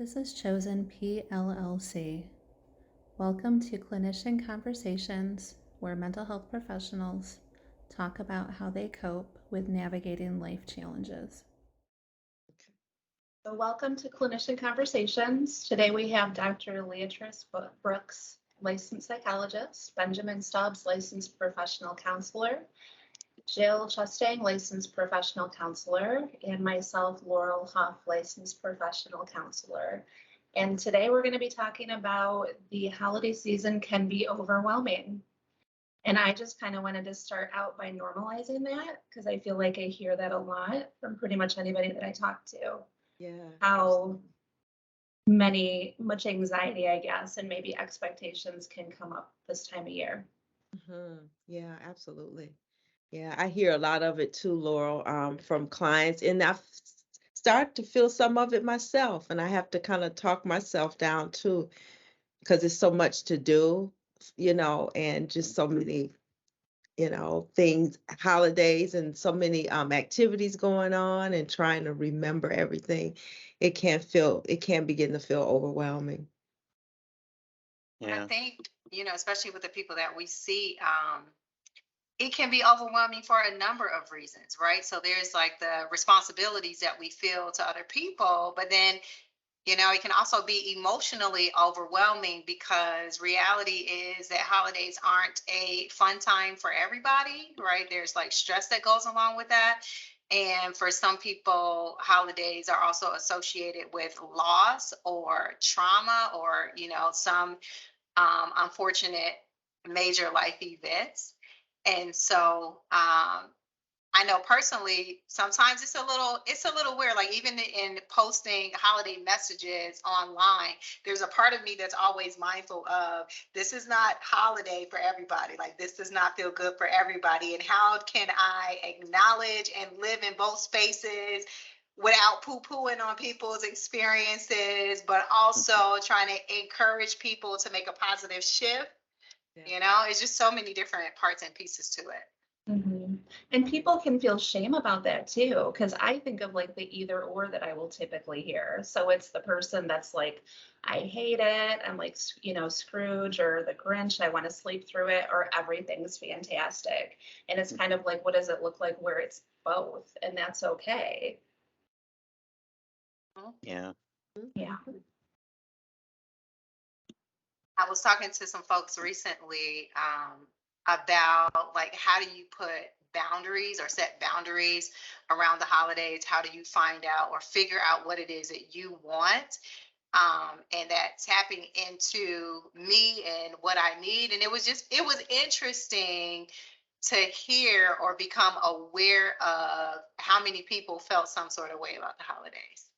This is Chosen PLLC. Welcome to Clinician Conversations, where mental health professionals talk about how they cope with navigating life challenges. So welcome to Clinician Conversations. Today we have Dr. Leatrice Brooks, licensed psychologist, Benjamin Stubbs, licensed professional counselor, Jill Chustang, licensed professional counselor, and myself, Laurel Huff, licensed professional counselor. And today we're going to be talking about the holiday season can be overwhelming. And I just kind of wanted to start out by normalizing that because I feel like I hear that a lot from pretty much anybody that I talk to. Yeah. How much anxiety, I guess, and maybe expectations can come up this time of year. Yeah, absolutely. Yeah, I hear a lot of it too, Laurel, from clients, and start to feel some of it myself, and I have to kind of talk myself down too, because it's so much to do, and just so many, things, holidays, and so many activities going on, and trying to remember everything. It can begin to feel overwhelming. I Yeah. think, especially with the people that we see, it can be overwhelming for a number of reasons, right? So there's like the responsibilities that we feel to other people, but then, it can also be emotionally overwhelming because reality is that holidays aren't a fun time for everybody, right? There's like stress that goes along with that. And for some people, holidays are also associated with loss or trauma or, some unfortunate major life events. And so I know personally, sometimes it's a little weird. Like even in posting holiday messages online, there's a part of me that's always mindful of this is not holiday for everybody. Like this does not feel good for everybody. And how can I acknowledge and live in both spaces without poo-pooing on people's experiences, but also trying to encourage people to make a positive shift. Yeah. It's just so many different parts and pieces to it. And people can feel shame about that too, because I think of like the either or that I will typically hear. So it's the person that's like, I hate it. I'm like, Scrooge or the Grinch. I want to sleep through it, or everything's fantastic. And it's kind of like, what does it look like where it's both? And that's okay. Yeah. Yeah. I was talking to some folks recently about like how do you put boundaries or set boundaries around the holidays? How do you find out or figure out what it is that you want? And that tapping into me and what I need. And it was interesting to hear or become aware of how many people felt some sort of way about the holidays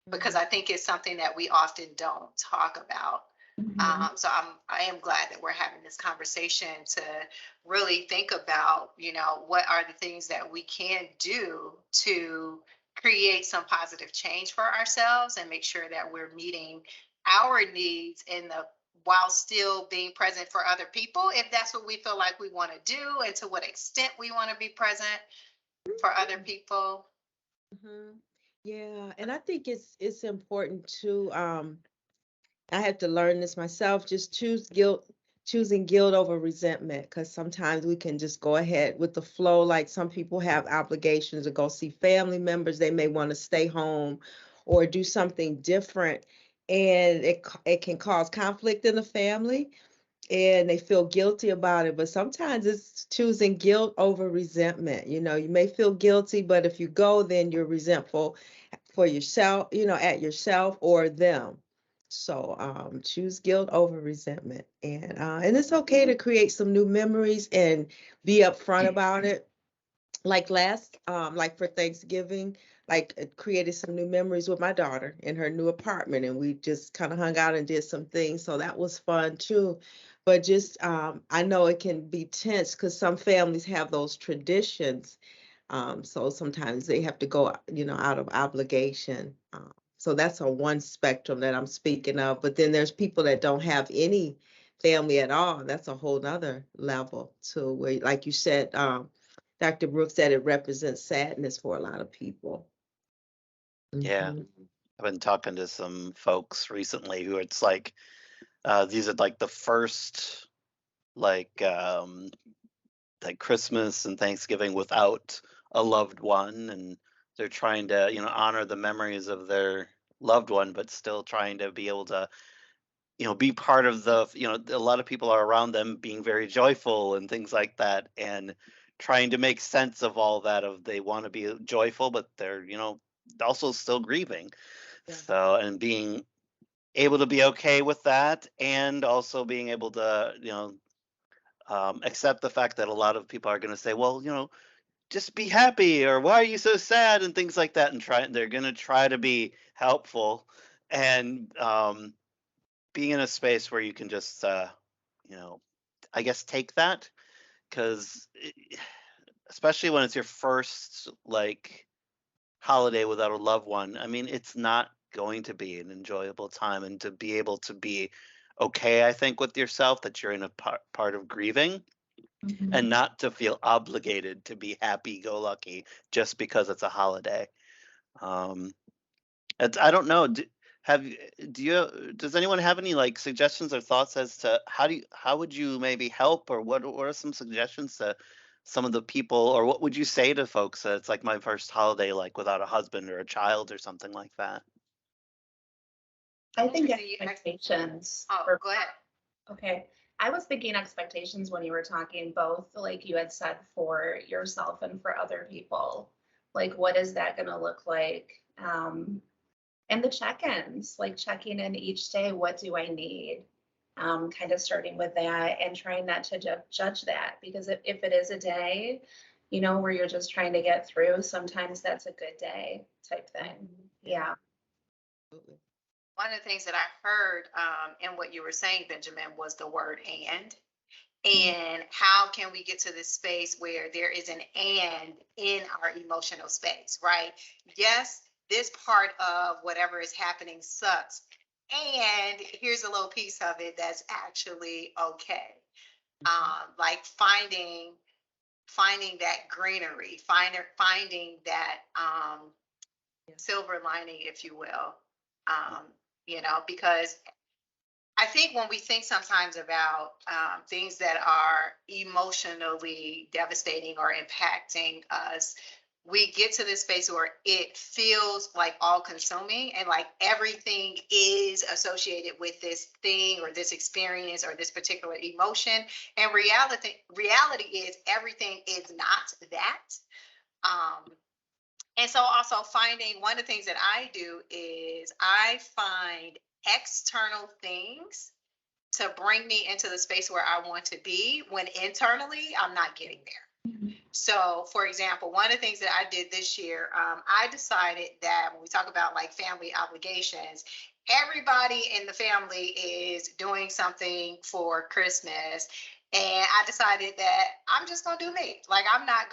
because I think it's something that we often don't talk about. Mhm. So I am glad that we're having this conversation to really think about, what are the things that we can do to create some positive change for ourselves and make sure that we're meeting our needs in the while still being present for other people, if that's what we feel like we want to do, and to what extent we want to be present for other people. hmm Yeah, and I think it's important to I had to learn this myself, just choosing guilt over resentment, because sometimes we can just go ahead with the flow. Like some people have obligations to go see family members, they may want to stay home or do something different, and it can cause conflict in the family and they feel guilty about it. But sometimes it's choosing guilt over resentment. You may feel guilty, but if you go, then you're resentful for yourself, at yourself or them. So choose guilt over resentment, and it's okay to create some new memories and be upfront about it. Like for Thanksgiving, like created some new memories with my daughter in her new apartment, and we just kind of hung out and did some things. So that was fun too. But just I know it can be tense because some families have those traditions. So sometimes they have to go, out of obligation. So that's on one spectrum that I'm speaking of. But then there's people that don't have any family at all. That's a whole nother level too, where, like you said, Dr. Brooks said it represents sadness for a lot of people. Yeah. Mhm. I've been talking to some folks recently who it's like these are like the first like like Christmas and Thanksgiving without a loved one, and they're trying to, honor the memories of their loved one, but still trying to be able to, be part of the, a lot of people are around them being very joyful and things like that, and trying to make sense of all that of they want to be joyful, but they're, also still grieving. Yeah. So, and being able to be okay with that, and also being able to, accept the fact that a lot of people are going to say, well, just be happy, or why are you so sad, and things like that, and they're going to try to be helpful, and being in a space where you can just you know I guess take that, because especially when it's your first like holiday without a loved one, I mean, it's not going to be an enjoyable time, and to be able to be okay, I think, with yourself that you're in a part of grieving, and not to feel obligated to be happy go lucky just because it's a holiday. Um, I don't know. Do you does anyone have any like suggestions or thoughts as to how would you maybe help, or what are some suggestions to some of the people, or what would you say to folks that it's like my first holiday like without a husband or a child or something like that? I think Interesting, expectations. Oh, go ahead. Okay. I was thinking expectations when you were talking, both like you had said, for yourself and for other people. Like, what is that going to look like? And the check-ins, like checking in each day, what do I need? Kind of starting with that and trying not to judge that, because if it is a day, where you're just trying to get through, sometimes that's a good day type thing. Yeah. Absolutely. One of the things that I heard in what you were saying, Benjamin, was the word and how can we get to this space where there is an and in our emotional space, right? Yes, this part of whatever is happening sucks, and here's a little piece of it that's actually okay. Like finding that greenery, finding that Yeah. silver lining, if you will. Because I think when we think sometimes about things that are emotionally devastating or impacting us, we get to this space where it feels like all consuming, and like everything is associated with this thing or this experience or this particular emotion. And reality is everything is not that. And so also finding, one of the things that I do is I find external things to bring me into the space where I want to be when internally I'm not getting there. So, for example, one of the things that I did this year, I decided that when we talk about like family obligations, everybody in the family is doing something for Christmas. And I decided that I'm just going to do me. Like, I'm not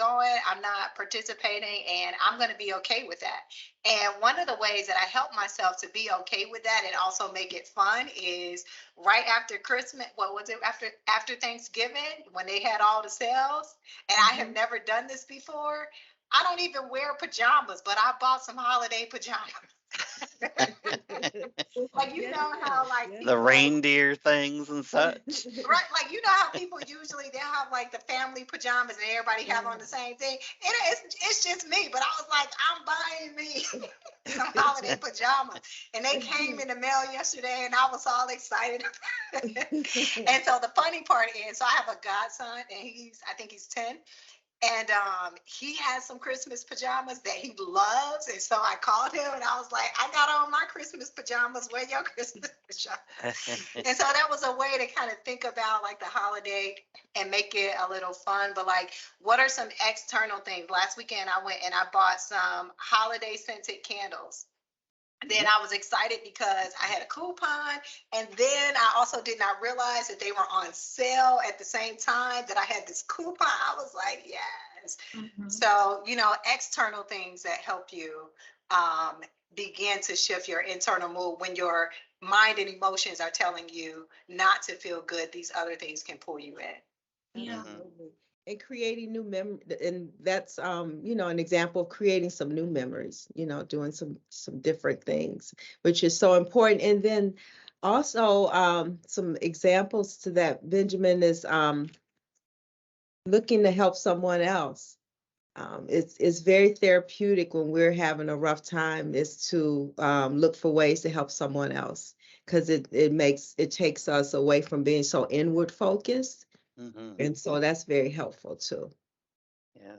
participating, and I'm going to be okay with that. And one of the ways that I help myself to be okay with that and also make it fun is right after Christmas, what was it, after Thanksgiving, when they had all the sales, and I have never done this before. I don't even wear pajamas, but I bought some holiday pajamas. Like, how like Yeah. The people, reindeer things and such. right? Like, how people usually they'll have like the family pajamas and everybody have on the same thing. And it's just me, but I was like, I'm buying me some holiday pajamas, and they came in the mail yesterday, and I was all excited. And so the funny part is, so I have a godson, and I think he's 10. And he has some Christmas pajamas that he loves. And so I called him and I was like, I got on my Christmas pajamas. Wear your Christmas pajamas. And so that was a way to kind of think about like the holiday and make it a little fun. But like, what are some external things? Last weekend, I went and I bought some holiday scented candles. Then I was excited because I had a coupon, and then I also did not realize that they were on sale at the same time that I had this coupon. I was like, yes. So, external things that help you begin to shift your internal mood when your mind and emotions are telling you not to feel good, these other things can pull you in. Yeah. Absolutely. And creating new and that's an example of creating some new memories, doing some different things, which is so important. And then also some examples to that, Benjamin, is looking to help someone else. It's very therapeutic when we're having a rough time, is to look for ways to help someone else, because it takes us away from being so inward focused. Hmm. And so that's very helpful too. Yeah.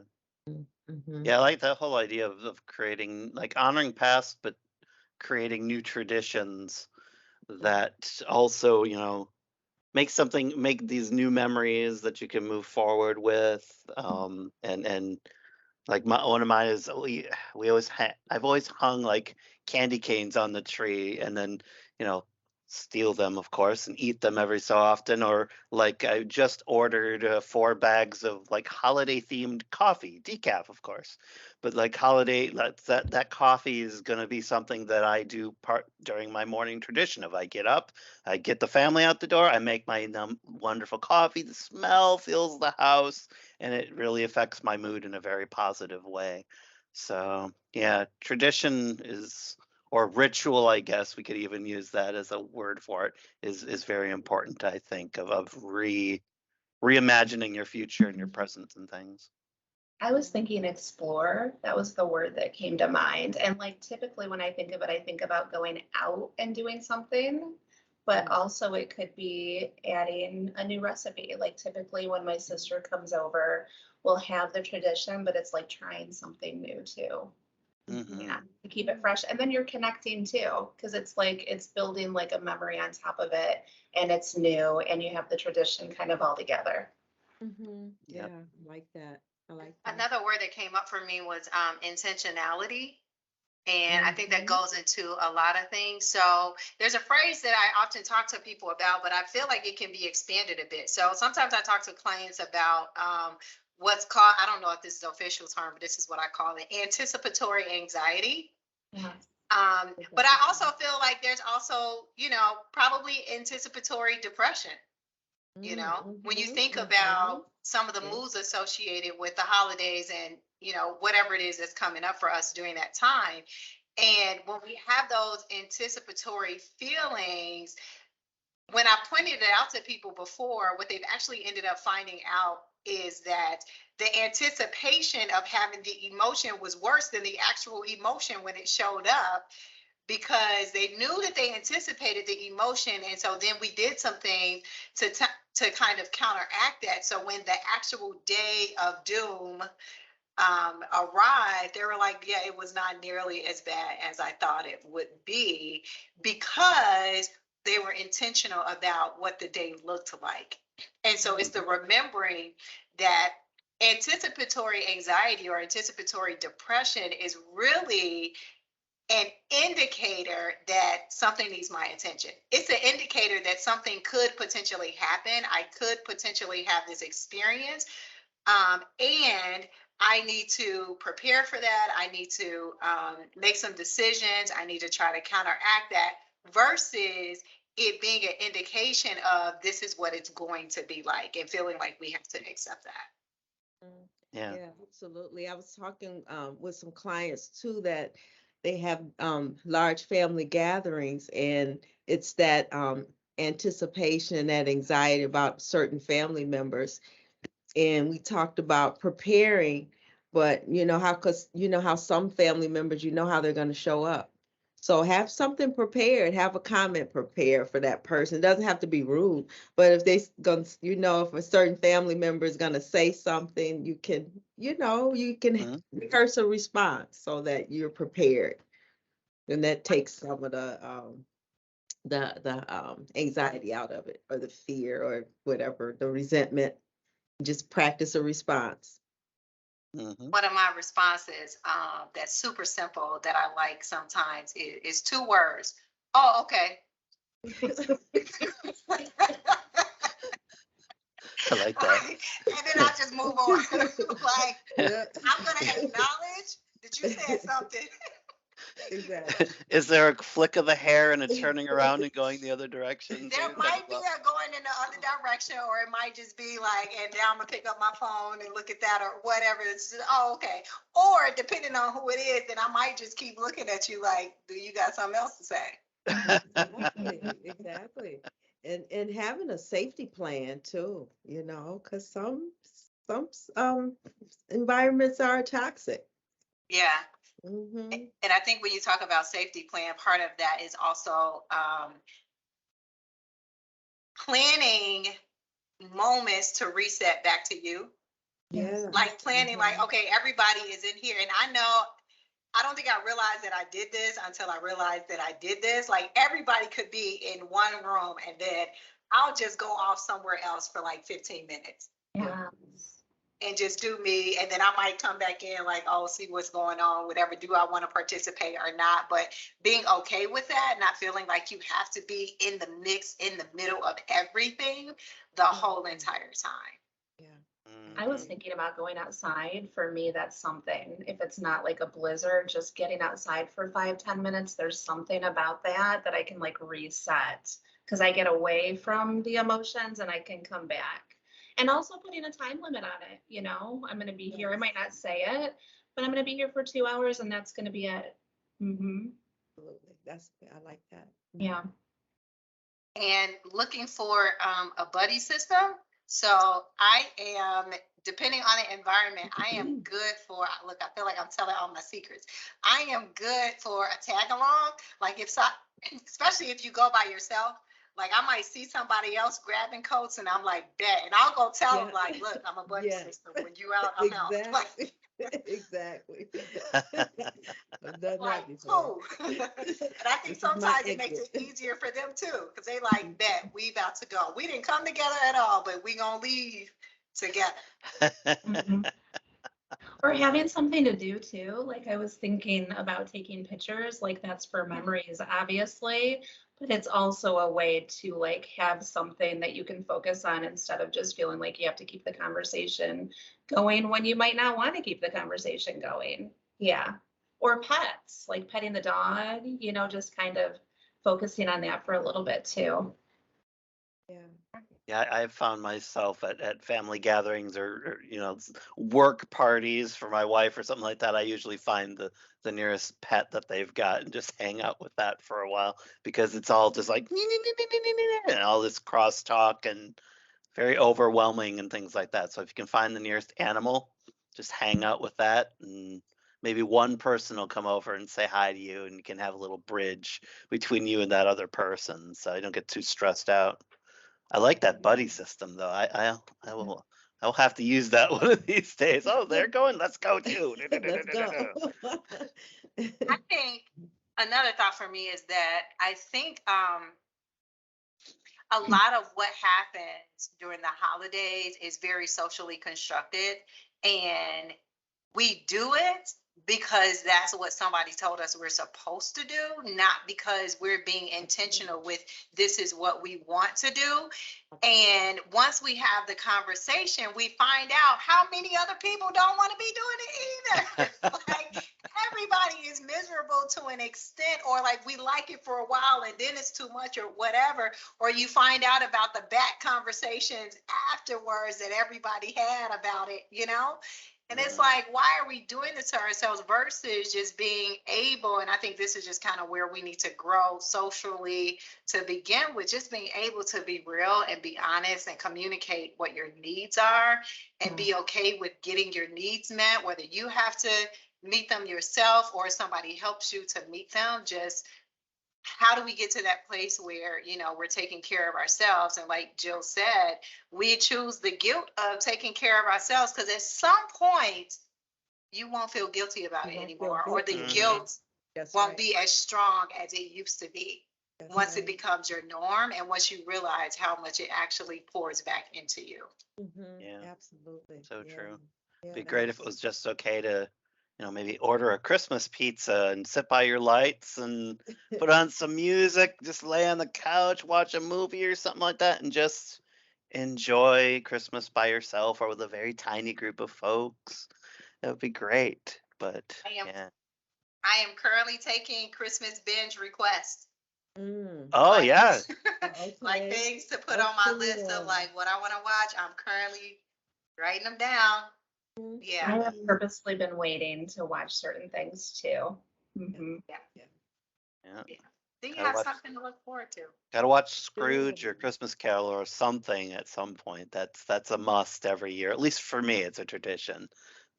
Mhm. Yeah, I like that whole idea of creating, like, honoring past, but creating new traditions that also, make these new memories that you can move forward with. And like, one of mine is, we always I've always hung like candy canes on the tree, and then, you know steal them, of course, and eat them every so often. Or, like, I just ordered 4 bags of, like, holiday themed coffee, decaf, of course. But, like, holiday, that coffee is going to be something that I do part during my morning tradition. Of, I get up, I get the family out the door, I make my wonderful coffee, the smell fills the house, and it really affects my mood in a very positive way. So, yeah, tradition is, or ritual, I guess we could even use that as a word for it, is very important, I think, of reimagining your future and your present and things. I was thinking explore. That was the word that came to mind. And like typically when I think of it, I think about going out and doing something, but also it could be adding a new recipe. Like typically when my sister comes over, we'll have the tradition, but it's like trying something new too. Hmm. Yeah, to keep it fresh. And then you're connecting too, because it's like it's building like a memory on top of it and it's new and you have the tradition kind of all together. Yeah, Yep. I like that. I like that. Another word that came up for me was intentionality. And I think that Mhm. goes into a lot of things. So there's a phrase that I often talk to people about, but I feel like it can be expanded a bit. So sometimes I talk to clients about what's called, I don't know if this is the official term, but this is what I call it, anticipatory anxiety. Yeah. But I also feel like there's also, probably anticipatory depression. When you think about some of the Yeah. moods associated with the holidays and, whatever it is that's coming up for us during that time. And when we have those anticipatory feelings, when I pointed it out to people before, what they've actually ended up finding out is that the anticipation of having the emotion was worse than the actual emotion when it showed up, because they knew that they anticipated the emotion, and so then we did something to kind of counteract that. So when the actual day of doom arrived, they were like, yeah, it was not nearly as bad as I thought it would be, because they were intentional about what the day looked like. And so it's the remembering that anticipatory anxiety or anticipatory depression is really an indicator that something needs my attention. It's an indicator that something could potentially happen. I could potentially have this experience. And I need to prepare for that. I need to make some decisions. I need to try to counteract that, versus it being an indication of this is what it's going to be like and feeling like we have to accept that. Yeah. Yeah, absolutely. I was talking with some clients too, that they have large family gatherings, and it's that anticipation and that anxiety about certain family members. And we talked about preparing, but because how some family members, how they're going to show up. So have something prepared, have a comment prepared for that person. It doesn't have to be rude, but if if a certain family member is going to say something, you can Mhm. rehearse a response so that you're prepared. And that takes some of the anxiety out of it, or the fear, or whatever, the resentment. Just practice a response. Mhm. One of my responses that's super simple that I like sometimes is 2 words. Oh, okay. I like that. Like, and then I just move on. Like, Yeah. I'm gonna acknowledge that you said something, Exactly. Is there a flick of the hair and it's turning around and going the other direction There too? might be a going in the other direction, or it might just be like, and now I'm gonna pick up my phone and look at that or whatever. It's just, oh, okay. Or depending on who it is, then I might just keep looking at you like, do you got something else to say? Exactly. And having a safety plan too, because some environments are toxic. Yeah. Hmm. And I think when you talk about safety plan, part of that is also planning moments to reset back to you. Yeah. Like planning, like, Mhm. okay, everybody is in here. And I know, I don't think I realized that I did this until I realized that I did this. Like everybody could be in one room and then I'll just go off somewhere else for like 15 minutes Yeah. and just do me. And then I might come back in like, oh, see what's going on, whatever. Do I want to participate or not? But being okay with that, not feeling like you have to be in the mix, in the middle of everything the whole entire time. Yeah. I was Mhm. thinking about going outside. For me, that's something. If it's not like a blizzard, just getting outside for 5, 10 minutes, there's something about that I can like reset because I get away from the emotions and I can come back. And also putting a time limit on it, I'm going to be here. I might not say it, but I'm going to be here for 2 hours and that's going to be it. Absolutely. I like that. Yeah. And looking for a buddy system. So I am, depending on the environment, I am good for, look, I feel like I'm telling all my secrets. I am good for a tag along. Like if so, especially if you go by yourself, like I might see somebody else grabbing coats and I'm like, bet. And I'll go tell them like, look, I'm a buddy Yeah. sister. When you out, I'm out. Like, Exactly. I've done like, that before. cool. And I think This is my sometimes it makes it exit. easier for them too, because they like, bet, we about to go. We didn't come together at all, but we gonna leave together. Mhm. Or having something to do too. Like I was thinking about taking pictures, like that's for memories, obviously, but it's also a way to like have something that you can focus on instead of just feeling like you have to keep the conversation going when you might not want to keep the conversation going. Yeah. Or pets, like petting the dog, just kind of focusing on that for a little bit too. Yeah. Yeah, I've found myself at family gatherings or work parties for my wife or something like that. I usually find the nearest pet that they've got and just hang out with that for a while because it's all just like and all this crosstalk and very overwhelming and things like that. So if you can find the nearest animal, just hang out with that and maybe one person will come over and say hi to you and you can have a little bridge between you and that other person so you don't get too stressed out. I like that buddy system though. I will have to use that one of these days. Oh, they're going. Let's go too. Let's go. I think another thought for me is that I think a lot of what happens during the holidays is very socially constructed, and we do it because that's what somebody told us we're supposed to do, not because we're being intentional with this is what we want to do. And once we have the conversation, we find out how many other people don't want to be doing it either. Like everybody is miserable to an extent, or like we like it for a while and then it's too much or whatever. Or you find out about the back conversations afterwards that everybody had about it. And it's like, why are we doing this to ourselves versus just being able? And I think this is just kind of where we need to grow socially to begin with, just being able to be real and be honest and communicate what your needs are and be okay with getting your needs met, whether you have to meet them yourself or somebody helps you to meet them. Just how do we get to that place where we're taking care of ourselves? And like Jill said, we choose the guilt of taking care of ourselves because at some point you won't feel guilty about it anymore, or the guilt That's won't right. be as strong as it used to be once it right. becomes your norm and once you realize how much it actually pours back into you. Yeah, Absolutely. so Yeah. true. Yeah, Be great if it was just okay to, maybe order a Christmas pizza and sit by your lights and put on some music, just lay on the couch, watch a movie or something like that, and just enjoy Christmas by yourself or with a very tiny group of folks. That would be great. But I am yeah. I am currently taking Christmas binge requests. Mm. Oh, Like- yeah. Like Okay. things to put on my list of Excellent. like what I want to watch. I'm currently writing them down. Mhm. I Yeah. have purposely been waiting to watch certain things too. Mhm. Yeah. Then you Gotta have watch- something to look forward to. Gotta watch Scrooge or Good. Christmas Carol or something at some point. That's a must every year. At least for me, it's a tradition.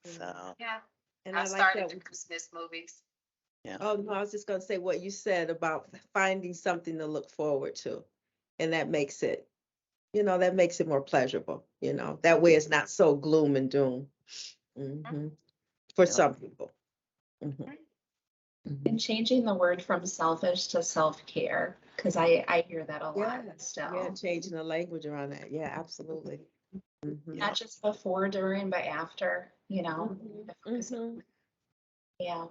So Yeah. And I I like started that. the Christmas movies. Oh, no, I was just gonna say what you said about finding something to look forward to. And that makes it, that makes it more pleasurable, That way it's not so gloom and doom. Mhm. For Yep. some people. Mhm. And changing the word from selfish to self-care, because I hear that a lot Yeah, still. yeah, changing the language around that. Yeah, absolutely. Mhm. Not just before, during, but after, Mhm. Mhm. Yeah.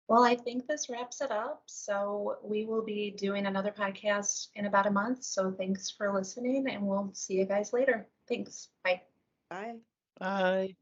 Well, I think this wraps it up. So we will be doing another podcast in about a month. So thanks for listening and we'll see you guys later. Thanks. Bye. Bye. bye.